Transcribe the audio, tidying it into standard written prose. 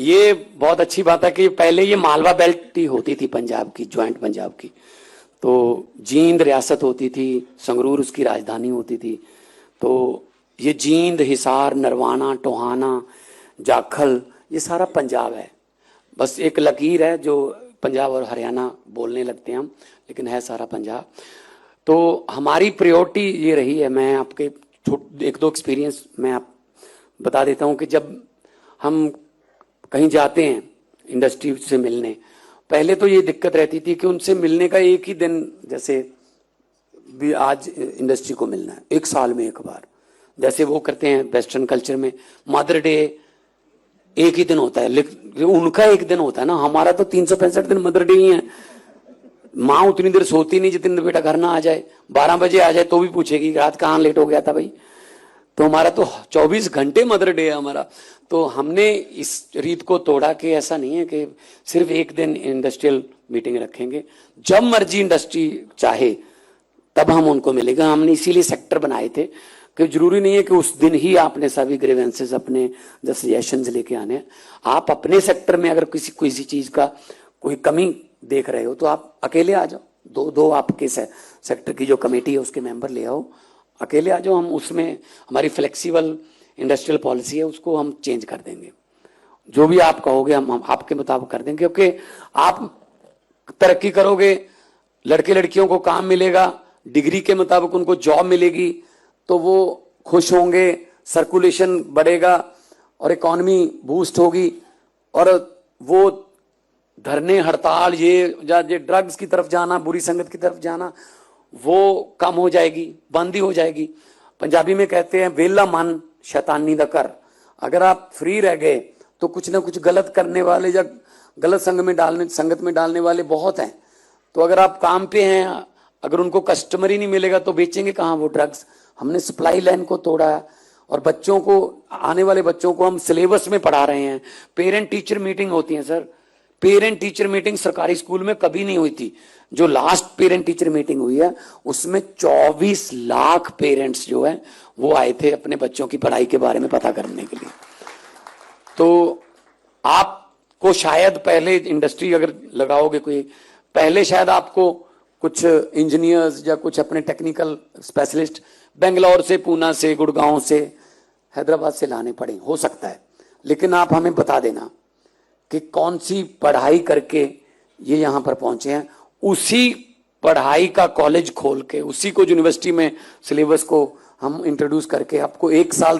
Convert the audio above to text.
ये बहुत अच्छी बात है कि पहले ये मालवा बेल्ट ही होती थी पंजाब की, ज्वाइंट पंजाब की। तो जींद रियासत होती थी, संगरूर उसकी राजधानी होती थी। तो ये जींद, हिसार, नरवाना, टोहाना, जाखल, ये सारा पंजाब है। बस एक लकीर है जो पंजाब और हरियाणा बोलने लगते हैं हम, लेकिन है सारा पंजाब। तो हमारी प्रायोरिटी ये रही है। मैं आपके एक दो एक्सपीरियंस मैं आप बता देता हूँ कि जब हम कहीं जाते हैं इंडस्ट्री से मिलने, पहले तो ये दिक्कत रहती थी कि उनसे मिलने का एक ही दिन, जैसे भी आज इंडस्ट्री को मिलना है एक साल में एक बार, जैसे वो करते हैं वेस्टर्न कल्चर में मदर डे एक ही दिन होता है, लेकिन उनका एक दिन होता है ना, हमारा तो 365 दिन मदर डे ही है। माँ उतनी देर सोती नहीं जितनी देर बेटा घर ना आ जाए, 12 बजे आ जाए तो भी पूछेगी रात कहाँ लेट हो गया था भाई। तो हमारा तो 24 घंटे मदर डे है हमारा। तो हमने इस रीत को तोड़ा कि ऐसा नहीं है कि सिर्फ एक दिन इंडस्ट्रियल मीटिंग रखेंगे, जब मर्जी इंडस्ट्री चाहे तब हम उनको मिलेगा। हमने इसीलिए सेक्टर बनाए थे कि जरूरी नहीं है कि उस दिन ही आपने सभी ग्रीवेंसेस, अपने जो सजेशंस लेके आने हैं। आप अपने सेक्टर में अगर किसी चीज का कोई कमी देख रहे हो तो आप अकेले आ जाओ, दो आपके सेक्टर की जो कमेटी है उसके मेंबर ले आओ, अकेले आ जाओ। हम उसमें हमारी फ्लेक्सिबल इंडस्ट्रियल पॉलिसी है, उसको हम चेंज कर देंगे। जो भी आप कहोगे हम आपके मुताबिक कर देंगे, क्योंकि आप तरक्की करोगे, लड़के लड़कियों को काम मिलेगा, डिग्री के मुताबिक उनको जॉब मिलेगी, तो वो खुश होंगे, सर्कुलेशन बढ़ेगा और इकोनॉमी बूस्ट होगी। और वो धरने, हड़ताल, ये ड्रग्स की तरफ जाना, बुरी संगत की तरफ जाना, वो कम हो जाएगी, बंद ही हो जाएगी। पंजाबी में कहते हैं वेला मन शैतानी दा कर। अगर आप फ्री रह गए तो कुछ ना कुछ गलत करने वाले या गलत संगत में डालने वाले बहुत हैं। तो अगर आप काम पे हैं, अगर उनको कस्टमर ही नहीं मिलेगा तो बेचेंगे कहाँ वो ड्रग्स। हमने सप्लाई लाइन को तोड़ा है और बच्चों को, आने वाले बच्चों को हम सिलेबस में पढ़ा रहे हैं। पेरेंट टीचर मीटिंग होती है सर, पेरेंट टीचर मीटिंग सरकारी स्कूल में कभी नहीं हुई थी। जो लास्ट पेरेंट टीचर मीटिंग हुई है उसमें 24 लाख पेरेंट्स जो है वो आए थे अपने बच्चों की पढ़ाई के बारे में पता करने के लिए। तो आपको शायद पहले इंडस्ट्री अगर लगाओगे कोई, पहले शायद आपको कुछ इंजीनियर्स या कुछ अपने टेक्निकल स्पेशलिस्ट बेंगलोर से, पूना से, गुड़गांव से, हैदराबाद से लाने पड़े, हो सकता है। लेकिन आप हमें बता देना कि कौन सी पढ़ाई करके ये यहां पर पहुंचे हैं, उसी पढ़ाई का कॉलेज खोल के, उसी को यूनिवर्सिटी में सिलेबस को हम इंट्रोड्यूस करके आपको एक साल